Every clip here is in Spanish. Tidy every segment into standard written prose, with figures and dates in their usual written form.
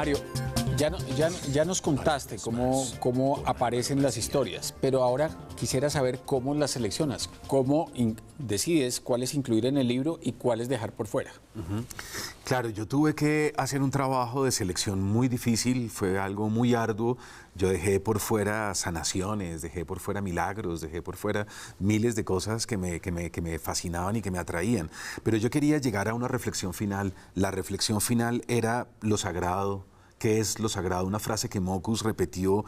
Mario, ya nos contaste cómo aparecen las historias, pero ahora quisiera saber cómo las seleccionas, cómo decides cuáles incluir en el libro y cuáles dejar por fuera. Claro, yo tuve que hacer un trabajo de selección muy difícil, fue algo muy arduo. Yo dejé por fuera sanaciones, dejé por fuera milagros, dejé por fuera miles de cosas que me fascinaban y que me atraían. Pero yo quería llegar a una reflexión final. La reflexión final era lo sagrado. ¿Qué es lo sagrado? Una frase que Mockus repitió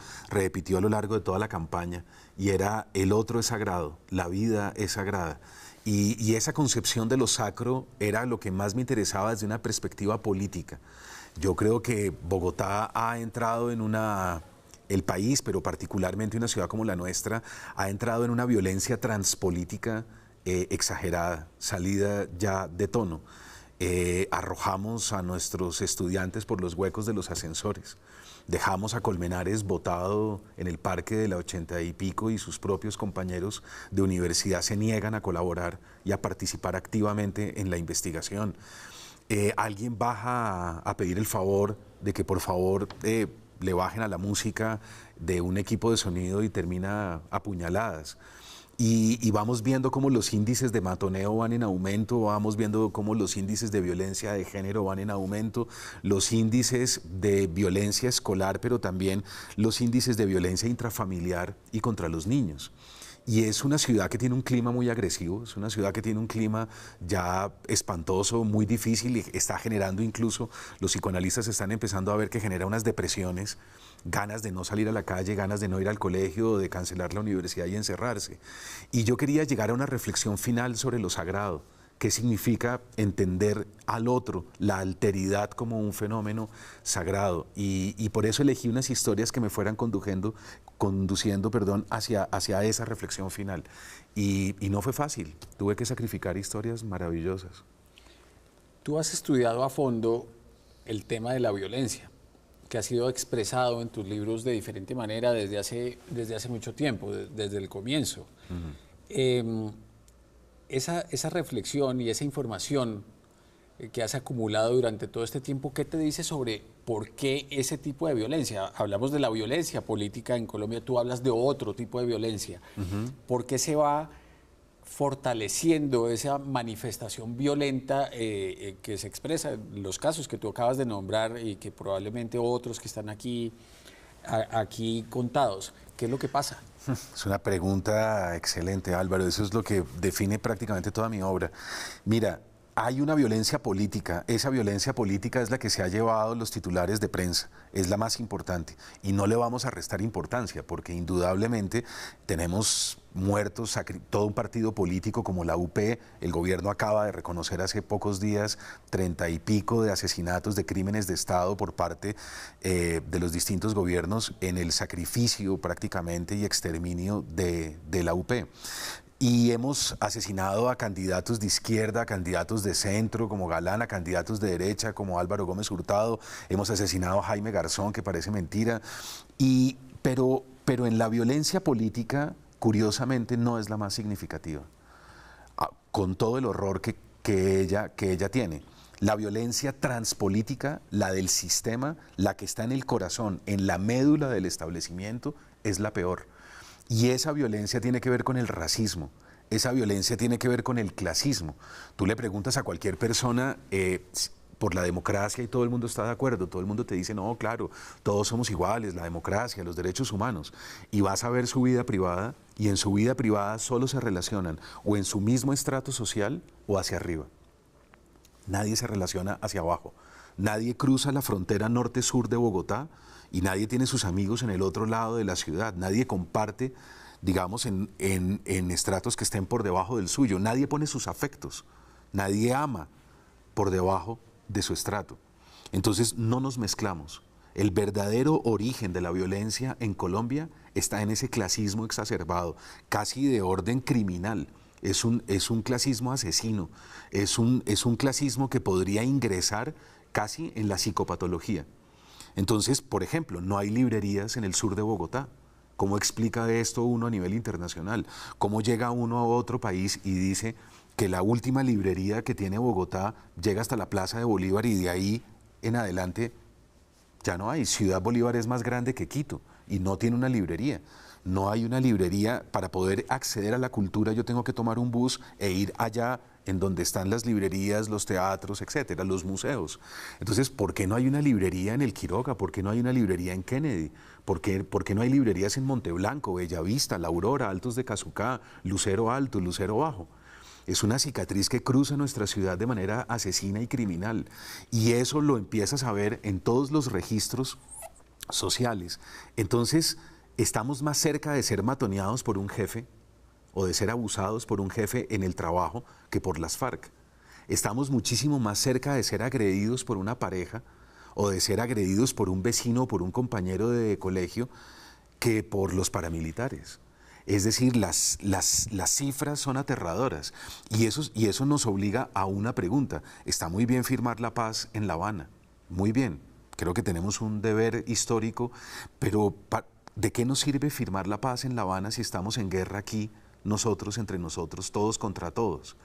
a lo largo de toda la campaña, y era: el otro es sagrado, la vida es sagrada. Y esa concepción de lo sacro era lo que más me interesaba desde una perspectiva política. Yo creo que Bogotá ha entrado el país, pero particularmente una ciudad como la nuestra, ha entrado en una violencia transpolítica exagerada, salida ya de tono. Arrojamos a nuestros estudiantes por los huecos de los ascensores. Dejamos a Colmenares botado en el parque de la 80 y pico, y sus propios compañeros de universidad se niegan a colaborar y a participar activamente en la investigación. Alguien baja a pedir el favor de que por favor le bajen a la música de un equipo de sonido y termina a puñaladas. Y vamos viendo cómo los índices de matoneo van en aumento, vamos viendo cómo los índices de violencia de género van en aumento, los índices de violencia escolar, pero también los índices de violencia intrafamiliar y contra los niños. Y es una ciudad que tiene un clima muy agresivo, es una ciudad que tiene un clima ya espantoso, muy difícil, y está generando, incluso los psicoanalistas están empezando a ver que genera unas depresiones, ganas de no salir a la calle, ganas de no ir al colegio, de cancelar la universidad y encerrarse. Y yo quería llegar a una reflexión final sobre lo sagrado. ¿Qué significa entender al otro, la alteridad como un fenómeno sagrado? Y por eso elegí unas historias que me fueran conduciendo hacia esa reflexión final. Y no fue fácil, tuve que sacrificar historias maravillosas. Tú has estudiado a fondo el tema de la violencia, que ha sido expresado en tus libros de diferente manera desde hace mucho tiempo, desde el comienzo. Esa reflexión y esa información que has acumulado durante todo este tiempo, ¿qué te dice sobre por qué ese tipo de violencia? Hablamos de la violencia política en Colombia, tú hablas de otro tipo de violencia. ¿Por qué se va fortaleciendo esa manifestación violenta que se expresa en los casos que tú acabas de nombrar y que probablemente otros que están aquí contados? ¿Qué es lo que pasa? Es una pregunta excelente, Álvaro. Eso es lo que define prácticamente toda mi obra. Mira, hay una violencia política. Esa violencia política es la que se ha llevado los titulares de prensa, es la más importante, y no le vamos a restar importancia, porque indudablemente tenemos muertos, todo un partido político como la UP. El gobierno acaba de reconocer hace pocos días 30 y pico de asesinatos, de crímenes de Estado por parte de los distintos gobiernos, en el sacrificio prácticamente y exterminio de la UP. Y hemos asesinado a candidatos de izquierda, a candidatos de centro como Galán, a candidatos de derecha como Álvaro Gómez Hurtado. Hemos asesinado a Jaime Garzón, que parece mentira. Pero en la violencia política, curiosamente, no es la más significativa, con todo el horror que ella tiene. La violencia transpolítica, la del sistema, la que está en el corazón, en la médula del establecimiento, es la peor. Y esa violencia tiene que ver con el racismo, esa violencia tiene que ver con el clasismo. Tú le preguntas a cualquier persona por la democracia y todo el mundo está de acuerdo, todo el mundo te dice: no, claro, todos somos iguales, la democracia, los derechos humanos. Y vas a ver su vida privada, y en su vida privada solo se relacionan o en su mismo estrato social o hacia arriba. Nadie se relaciona hacia abajo. Nadie cruza la frontera norte-sur de Bogotá y nadie tiene sus amigos en el otro lado de la ciudad. Nadie comparte, digamos, en estratos que estén por debajo del suyo. Nadie pone sus afectos. Nadie ama por debajo de su estrato. Entonces no nos mezclamos. El verdadero origen de la violencia en Colombia está en ese clasismo exacerbado, casi de orden criminal. Es un clasismo asesino, es un clasismo que podría ingresar casi en la psicopatología. Entonces, por ejemplo, no hay librerías en el sur de Bogotá. ¿Cómo explica esto uno a nivel internacional? ¿Cómo llega uno a otro país y dice que la última librería que tiene Bogotá llega hasta la Plaza de Bolívar y de ahí en adelante Ya no hay. Ciudad Bolívar es más grande que Quito y no tiene una librería. No hay una librería. Para poder acceder a la cultura yo tengo que tomar un bus e ir allá en donde están las librerías, los teatros, etcétera, los museos. Entonces, ¿por qué no hay una librería en el Quiroga? ¿Por qué no hay una librería en Kennedy? ¿Por qué no hay librerías en Monteblanco, Bellavista, La Aurora, Altos de Cazucá, Lucero Alto, Lucero Bajo? Es una cicatriz que cruza nuestra ciudad de manera asesina y criminal. Y eso lo empiezas a ver en todos los registros sociales. Entonces, estamos más cerca de ser matoneados por un jefe o de ser abusados por un jefe en el trabajo que por las FARC. Estamos muchísimo más cerca de ser agredidos por una pareja o de ser agredidos por un vecino o por un compañero de colegio que por los paramilitares. Es decir, las cifras son aterradoras y eso nos obliga a una pregunta. Está muy bien firmar la paz en La Habana, muy bien, creo que tenemos un deber histórico, pero ¿de qué nos sirve firmar la paz en La Habana si estamos en guerra aquí, nosotros entre nosotros, todos contra todos?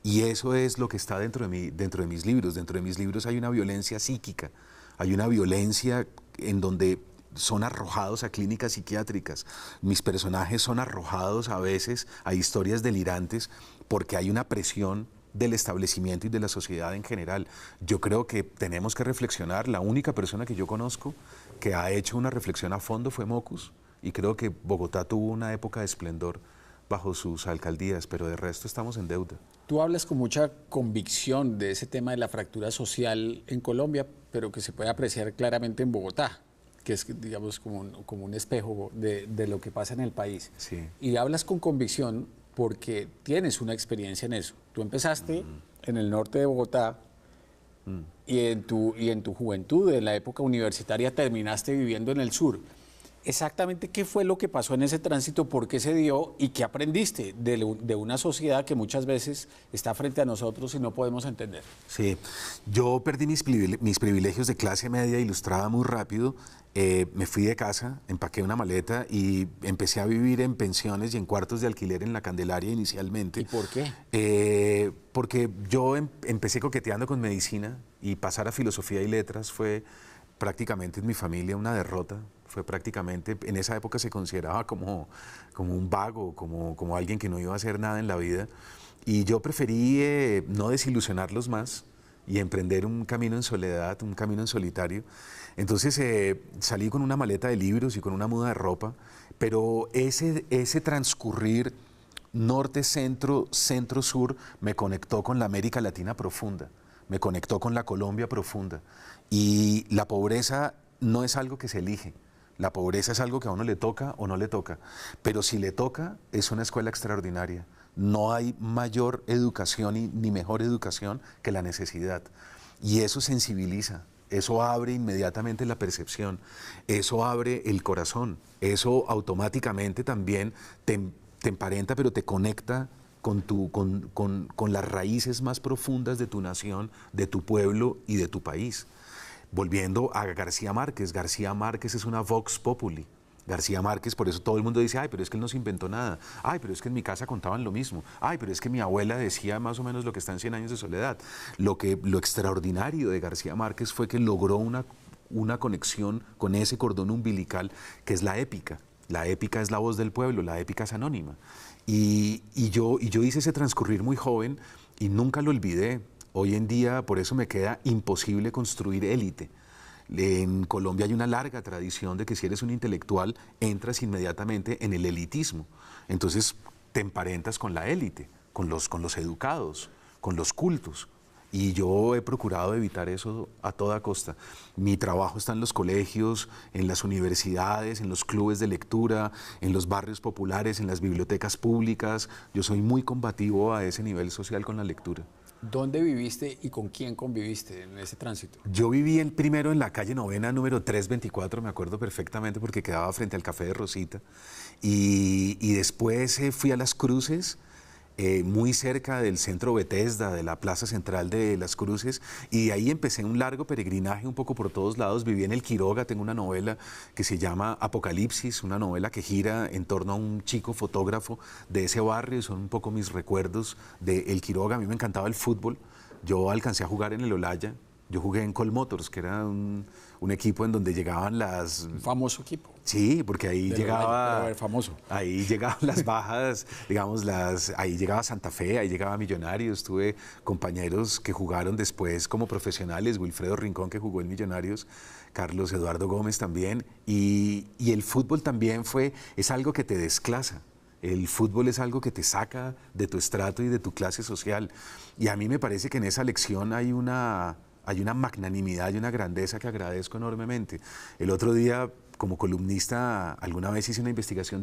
Y eso es lo que está dentro de mis libros. Dentro de mis libros hay una violencia psíquica, hay una violencia en donde son arrojados a clínicas psiquiátricas. Mis personajes son arrojados a veces a historias delirantes porque hay una presión del establecimiento y de la sociedad en general. Yo creo que tenemos que reflexionar. La única persona que yo conozco que ha hecho una reflexión a fondo fue Mocus, y creo que Bogotá tuvo una época de esplendor bajo sus alcaldías, pero de resto estamos en deuda. Tú hablas con mucha convicción de ese tema de la fractura social en Colombia, pero que se puede apreciar claramente en Bogotá, que es, digamos, como un espejo de lo que pasa en el país. Sí. Y hablas con convicción porque tienes una experiencia en eso. Tú empezaste en el norte de Bogotá y en tu juventud, en la época universitaria, terminaste viviendo en el sur. Exactamente qué fue lo que pasó en ese tránsito, por qué se dio y qué aprendiste de una sociedad que muchas veces está frente a nosotros y no podemos entender. Sí, yo perdí mis privilegios de clase media ilustrada muy rápido. Me fui de casa, empaqué una maleta y empecé a vivir en pensiones y en cuartos de alquiler en La Candelaria inicialmente. ¿Y por qué? Porque yo empecé coqueteando con medicina y pasar a filosofía y letras fue prácticamente en mi familia una derrota. Fue prácticamente, en esa época se consideraba como un vago, como alguien que no iba a hacer nada en la vida. Y yo preferí no desilusionarlos más y emprender un camino en soledad, un camino en solitario. Entonces salí con una maleta de libros y con una muda de ropa, pero ese transcurrir norte-centro, centro-sur me conectó con la América Latina profunda, me conectó con la Colombia profunda. Y la pobreza no es algo que se elige. La pobreza es algo que a uno le toca o no le toca, pero si le toca es una escuela extraordinaria. No hay mayor educación ni mejor educación que la necesidad. Y eso sensibiliza, eso abre inmediatamente la percepción, eso abre el corazón, eso automáticamente también te emparenta, pero te conecta con las raíces más profundas de tu nación, de tu pueblo y de tu país. Volviendo a García Márquez es una vox populi. García Márquez, por eso todo el mundo dice, ay, pero es que él no se inventó nada, ay, pero es que en mi casa contaban lo mismo, ay, pero es que mi abuela decía más o menos lo que está en 100 años de soledad. Lo extraordinario de García Márquez fue que logró una conexión con ese cordón umbilical que es la épica. La épica es la voz del pueblo, la épica es anónima. Y yo hice ese transcurrir muy joven y nunca lo olvidé. Hoy en día, por eso me queda imposible construir élite. En Colombia hay una larga tradición de que si eres un intelectual, entras inmediatamente en el elitismo. Entonces, te emparentas con la élite, con los educados, con los cultos. Y yo he procurado evitar eso a toda costa. Mi trabajo está en los colegios, en las universidades, en los clubes de lectura, en los barrios populares, en las bibliotecas públicas. Yo soy muy combativo a ese nivel social con la lectura. ¿Dónde viviste y con quién conviviste en ese tránsito? Yo viví primero en la calle Novena, número 324, me acuerdo perfectamente porque quedaba frente al Café de Rosita. Y después fui a Las Cruces, muy cerca del centro Bethesda, de la plaza central de Las Cruces, y de ahí empecé un largo peregrinaje un poco por todos lados. Viví en el Quiroga, tengo una novela que se llama Apocalipsis, una novela que gira en torno a un chico fotógrafo de ese barrio, y son un poco mis recuerdos de El Quiroga. A mí me encantaba el fútbol, yo alcancé a jugar en el Olaya, Yo jugué en Col Motors, que era un equipo en donde llegaban las... Un famoso equipo. Sí, porque ahí De llegaba... pero famoso. Ahí llegaban las bajas, digamos, ahí llegaba Santa Fe, ahí llegaba Millonarios. Tuve compañeros que jugaron después como profesionales, Wilfredo Rincón, que jugó en Millonarios, Carlos Eduardo Gómez también. Y el fútbol también es algo que te desclasa. El fútbol es algo que te saca de tu estrato y de tu clase social. Y a mí me parece que en esa lección hay una magnanimidad y una grandeza que agradezco enormemente. El otro día, como columnista, alguna vez hice una investigación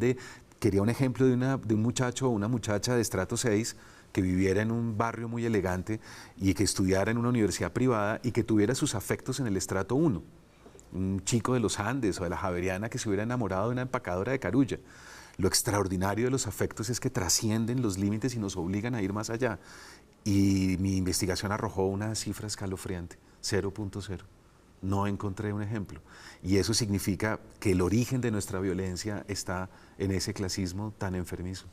quería un ejemplo de un muchacho o una muchacha de estrato 6 que viviera en un barrio muy elegante y que estudiara en una universidad privada y que tuviera sus afectos en el estrato 1. Un chico de los Andes o de la Javeriana que se hubiera enamorado de una empacadora de carulla. Lo extraordinario de los afectos es que trascienden los límites y nos obligan a ir más allá. Y mi investigación arrojó una cifra escalofriante, 0.0. No encontré un ejemplo. Y eso significa que el origen de nuestra violencia está en ese clasismo tan enfermizo.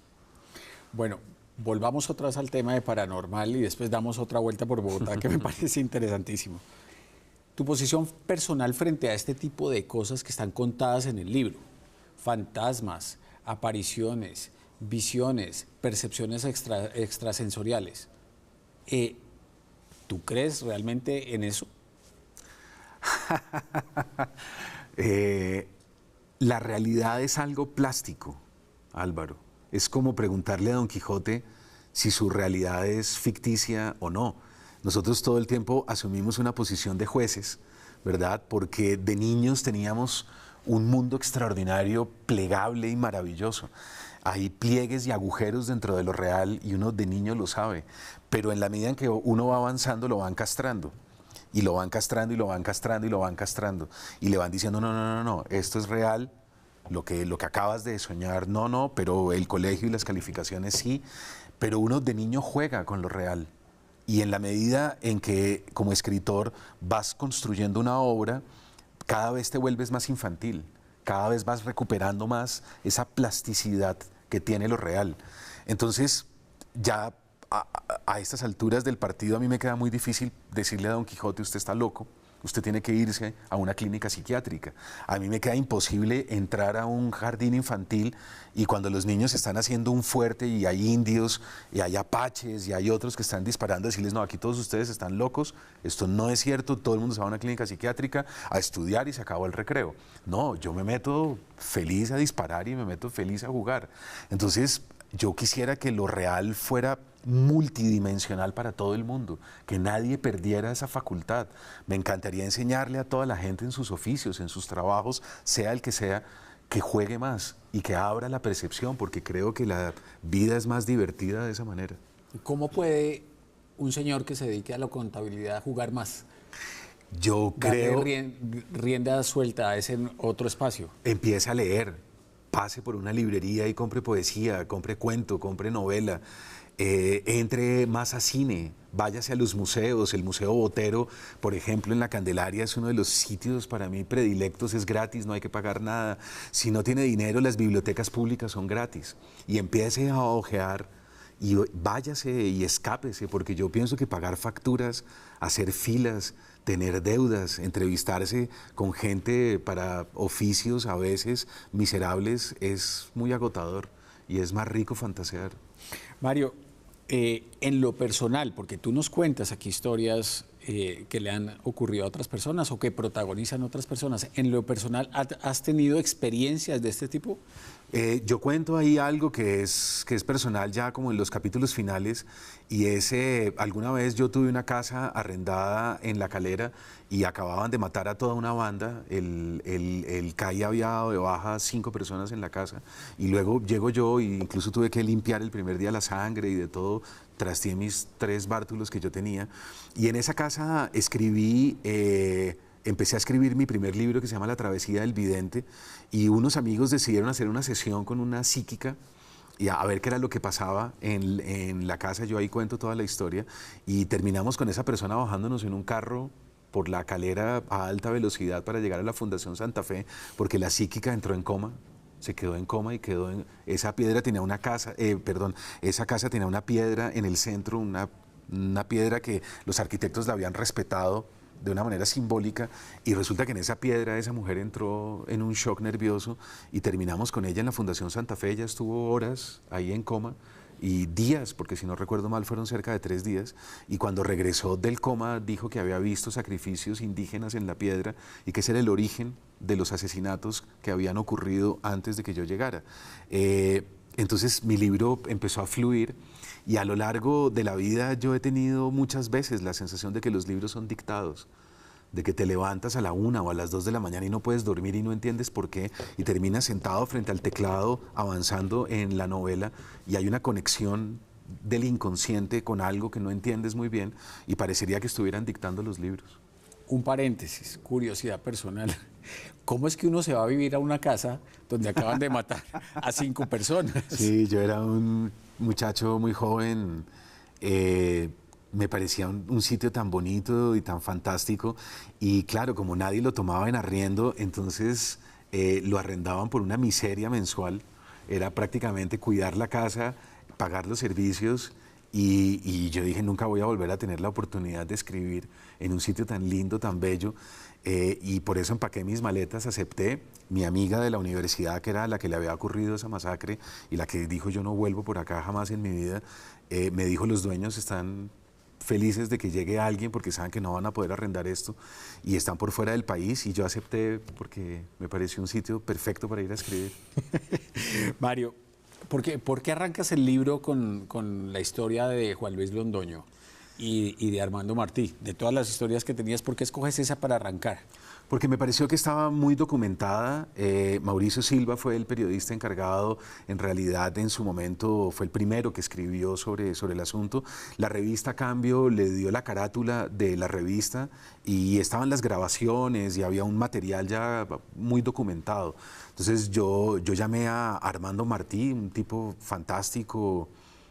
Bueno, volvamos otra vez al tema de paranormal y después damos otra vuelta por Bogotá, que me parece interesantísimo. Tu posición personal frente a este tipo de cosas que están contadas en el libro, fantasmas, apariciones, visiones, percepciones extrasensoriales. ¿Tú crees realmente en eso? La realidad es algo plástico, Álvaro. Es como preguntarle a Don Quijote si su realidad es ficticia o no. Nosotros todo el tiempo asumimos una posición de jueces, ¿verdad? Porque de niños teníamos un mundo extraordinario, plegable y maravilloso. Hay pliegues y agujeros dentro de lo real y uno de niño lo sabe, pero en la medida en que uno va avanzando lo van castrando. Y lo van castrando y lo van castrando y lo van castrando. Y le van diciendo, no, no, no, no, esto es real, lo que acabas de soñar, no, pero el colegio y las calificaciones sí. Pero uno de niño juega con lo real. Y en la medida en que como escritor vas construyendo una obra, cada vez te vuelves más infantil, cada vez vas recuperando más esa plasticidad que tiene lo real. Entonces, ya a estas alturas del partido a mí me queda muy difícil decirle a Don Quijote, usted está loco, usted tiene que irse a una clínica psiquiátrica. A mí me queda imposible entrar a un jardín infantil y cuando los niños están haciendo un fuerte y hay indios y hay apaches y hay otros que están disparando, decirles, no, aquí todos ustedes están locos, esto no es cierto, todo el mundo se va a una clínica psiquiátrica a estudiar y se acabó el recreo. No, yo me meto feliz a disparar y me meto feliz a jugar. Entonces, yo quisiera que lo real fuera multidimensional para todo el mundo, que nadie perdiera esa facultad. Me encantaría enseñarle a toda la gente en sus oficios, en sus trabajos, sea el que sea, que juegue más y que abra la percepción, porque creo que la vida es más divertida de esa manera. ¿Cómo puede un señor que se dedique a la contabilidad jugar más? Yo creo... Rienda suelta a ese otro espacio. Empiece a leer, pase por una librería y compre poesía, compre cuento, compre novela. Entre más a cine, váyase a los museos. El Museo Botero, por ejemplo, en la Candelaria es uno de los sitios para mí predilectos, es gratis, no hay que pagar nada. Si no tiene dinero, las bibliotecas públicas son gratis. Y empiece a ojear y váyase y escápese, porque yo pienso que pagar facturas, hacer filas, tener deudas, entrevistarse con gente para oficios a veces miserables es muy agotador y es más rico fantasear. Mario, en lo personal, porque tú nos cuentas aquí historias que le han ocurrido a otras personas o que protagonizan otras personas, en lo personal, ¿has tenido experiencias de este tipo? Yo cuento ahí algo que es personal ya como en los capítulos finales y alguna vez yo tuve una casa arrendada en La Calera y acababan de matar a toda una banda, el CAI había dado de baja 5 personas en la casa y luego llego yo e incluso tuve que limpiar el primer día la sangre y de todo, trasteé mis 3 bártulos que yo tenía y en esa casa escribí... Empecé a escribir mi primer libro que se llama La Travesía del Vidente y unos amigos decidieron hacer una sesión con una psíquica y a ver qué era lo que pasaba en la casa. Yo ahí cuento toda la historia y terminamos con esa persona bajándonos en un carro por La Calera a alta velocidad para llegar a la Fundación Santa Fe porque la psíquica entró en coma. Se quedó en coma y quedó en... Esa piedra tenía una casa, esa casa tenía una piedra en el centro, una piedra que los arquitectos la habían respetado de una manera simbólica, y resulta que en esa piedra esa mujer entró en un shock nervioso y terminamos con ella en la Fundación Santa Fe. Ella estuvo horas ahí en coma y días, porque si no recuerdo mal fueron cerca de 3 días, y cuando regresó del coma dijo que había visto sacrificios indígenas en la piedra y que ese era el origen de los asesinatos que habían ocurrido antes de que yo llegara. Entonces mi libro empezó a fluir, y a lo largo de la vida yo he tenido muchas veces la sensación de que los libros son dictados, de que te levantas a la 1 o a las 2 de la mañana y no puedes dormir y no entiendes por qué, y terminas sentado frente al teclado avanzando en la novela, y hay una conexión del inconsciente con algo que no entiendes muy bien y parecería que estuvieran dictando los libros. Un paréntesis, curiosidad personal. ¿Cómo es que uno se va a vivir a una casa donde acaban de matar a 5 personas? Sí, yo era un muchacho muy joven, me parecía un sitio tan bonito y tan fantástico, y claro, como nadie lo tomaba en arriendo, entonces lo arrendaban por una miseria mensual. Era prácticamente cuidar la casa, pagar los servicios, y yo dije, nunca voy a volver a tener la oportunidad de escribir en un sitio tan lindo, tan bello, y por eso empaqué mis maletas, acepté. Mi amiga de la universidad, que era la que le había ocurrido esa masacre y la que dijo yo no vuelvo por acá jamás en mi vida, me dijo, los dueños están felices de que llegue alguien porque saben que no van a poder arrendar esto y están por fuera del país, y yo acepté porque me pareció un sitio perfecto para ir a escribir. Mario, ¿por qué arrancas el libro con la historia de Juan Luis Londoño y de Armando Martí? De todas las historias que tenías, ¿por qué escoges esa para arrancar? Porque me pareció que estaba muy documentada. Mauricio Silva fue el periodista encargado, en realidad en su momento fue el primero que escribió sobre el asunto. La revista Cambio le dio la carátula de la revista y estaban las grabaciones y había un material ya muy documentado. Entonces yo llamé a Armando Martí, un tipo fantástico,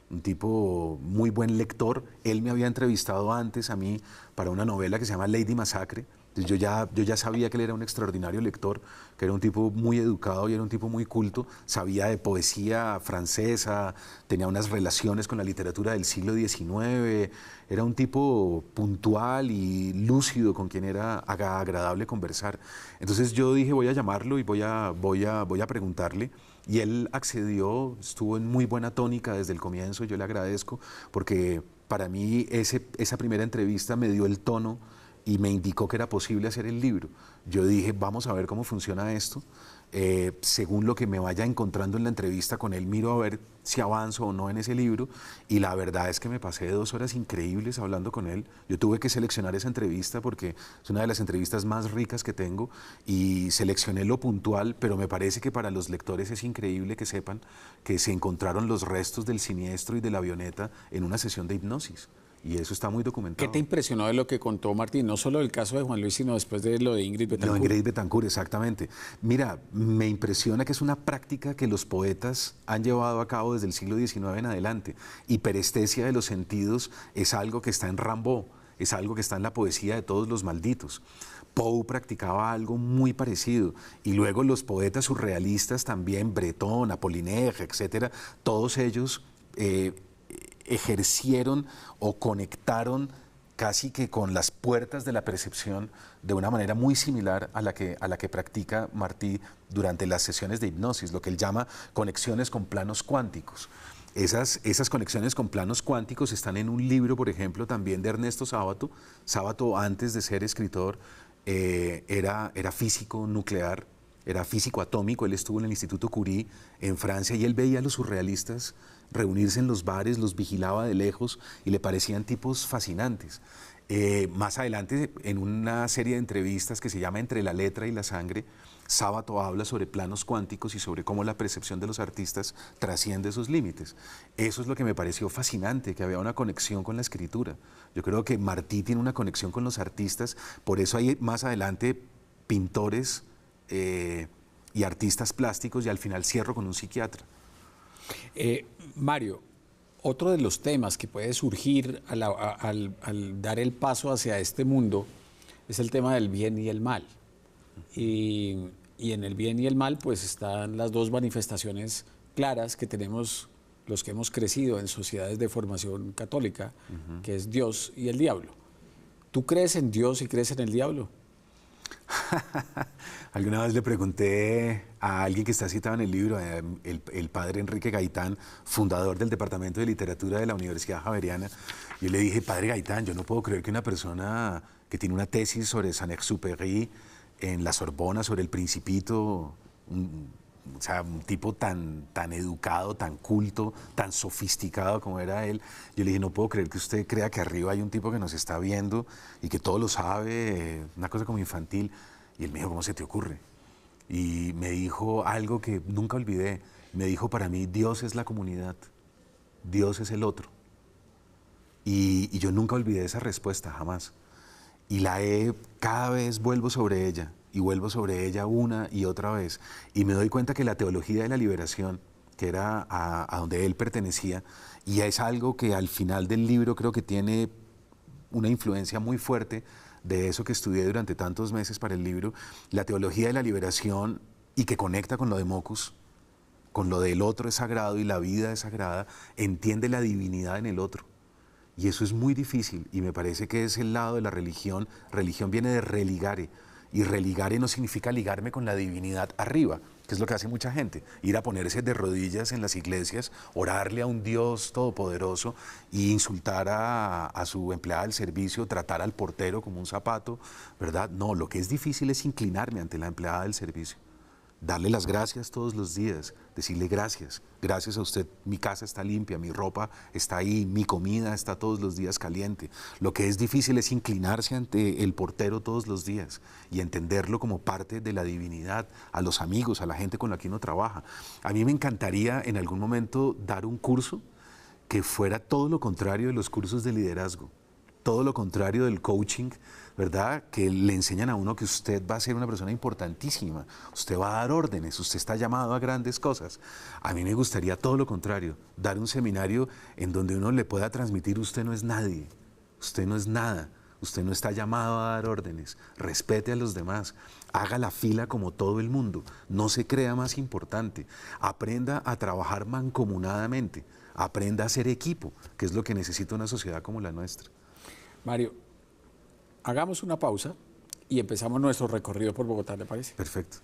un tipo muy buen lector. Él me había entrevistado antes a mí para una novela que se llama Lady Masacre. Entonces yo ya sabía que él era un extraordinario lector, que era un tipo muy educado y era un tipo muy culto, sabía de poesía francesa, tenía unas relaciones con la literatura del siglo XIX, era un tipo puntual y lúcido con quien era agradable conversar. Entonces yo dije, voy a llamarlo y voy a preguntarle. Y él accedió, estuvo en muy buena tónica desde el comienzo, yo le agradezco, porque para mí esa primera entrevista me dio el tono y me indicó que era posible hacer el libro. Yo dije, vamos a ver cómo funciona esto. Según lo que me vaya encontrando en la entrevista con él, miro a ver si avanzo o no en ese libro. Y la verdad es que me pasé 2 horas increíbles hablando con él. Yo tuve que seleccionar esa entrevista porque es una de las entrevistas más ricas que tengo, y seleccioné lo puntual, pero me parece que para los lectores es increíble que sepan que se encontraron los restos del siniestro y de la avioneta en una sesión de hipnosis. Y eso está muy documentado. ¿Qué te impresionó de lo que contó Martín? No solo el caso de Juan Luis, sino después de lo de Ingrid Betancourt. Lo de Ingrid Betancourt, exactamente. Mira, me impresiona que es una práctica que los poetas han llevado a cabo desde el siglo XIX en adelante. Hiperestesia de los sentidos es algo que está en Rimbaud, es algo que está en la poesía de todos los malditos. Poe practicaba algo muy parecido, y luego los poetas surrealistas también, Breton, Apollinaire, etcétera, todos ellos ejercieron o conectaron casi que con las puertas de la percepción de una manera muy similar a la que practica Martí durante las sesiones de hipnosis, lo que él llama conexiones con planos cuánticos. Esas conexiones con planos cuánticos están en un libro, por ejemplo, también de Ernesto Sábato. Sábato, antes de ser escritor, era físico nuclear, era físico atómico. Él estuvo en el Instituto Curie en Francia y él veía a los surrealistas reunirse en los bares, los vigilaba de lejos y le parecían tipos fascinantes. Más adelante, en una serie de entrevistas que se llama Entre la letra y la sangre, Sábato habla sobre planos cuánticos y sobre cómo la percepción de los artistas trasciende esos límites. Eso es lo que me pareció fascinante, que había una conexión con la escritura. Yo creo que Martí tiene una conexión con los artistas, por eso hay más adelante pintores y artistas plásticos, y al final cierro con un psiquiatra. Mario, otro de los temas que puede surgir al dar el paso hacia este mundo es el tema del bien y el mal. Y en el bien y el mal pues están las dos manifestaciones claras que tenemos los que hemos crecido en sociedades de formación católica, que es Dios y el diablo. ¿Tú crees en Dios y crees en el diablo? Alguna vez le pregunté a alguien que está citado en el libro, el padre Enrique Gaitán, fundador del Departamento de Literatura de la Universidad Javeriana. Yo le dije, padre Gaitán, yo no puedo creer que una persona que tiene una tesis sobre Saint-Exupéry en la Sorbona, sobre el Principito, o sea, un tipo tan educado, tan culto, tan sofisticado como era él. Yo le dije, no puedo creer que usted crea que arriba hay un tipo que nos está viendo y que todo lo sabe, una cosa como infantil. Y él me dijo, ¿cómo se te ocurre? Y me dijo algo que nunca olvidé. Me dijo, para mí Dios es la comunidad, Dios es el otro. Y yo nunca olvidé esa respuesta, jamás. Y cada vez vuelvo sobre ella, y vuelvo sobre ella una y otra vez. Y me doy cuenta que la teología de la liberación, que era a donde él pertenecía, y es algo que al final del libro creo que tiene una influencia muy fuerte de eso que estudié durante tantos meses para el libro, la teología de la liberación, y que conecta con lo de Mockus, con lo del otro es sagrado y la vida es sagrada, entiende la divinidad en el otro. Y eso es muy difícil, y me parece que es el lado de la religión. Religión viene de religare, y religare no significa ligarme con la divinidad arriba, que es lo que hace mucha gente, ir a ponerse de rodillas en las iglesias, orarle a un Dios todopoderoso y insultar a su empleada del servicio, tratar al portero como un zapato, ¿verdad? No, lo que es difícil es inclinarme ante la empleada del servicio. Darle las gracias todos los días, decirle gracias, gracias a usted, mi casa está limpia, mi ropa está ahí, mi comida está todos los días caliente. Lo que es difícil es inclinarse ante el portero todos los días y entenderlo como parte de la divinidad, a los amigos, a la gente con la que uno trabaja. A mí me encantaría en algún momento dar un curso que fuera todo lo contrario de los cursos de liderazgo, todo lo contrario del coaching, ¿verdad? Que le enseñan a uno que usted va a ser una persona importantísima, usted va a dar órdenes, usted está llamado a grandes cosas. A mí me gustaría todo lo contrario, dar un seminario en donde uno le pueda transmitir, usted no es nadie, usted no es nada, usted no está llamado a dar órdenes, respete a los demás, haga la fila como todo el mundo, no se crea más importante, aprenda a trabajar mancomunadamente, aprenda a ser equipo, que es lo que necesita una sociedad como la nuestra. Mario, hagamos una pausa y empezamos nuestro recorrido por Bogotá, ¿le parece? Perfecto.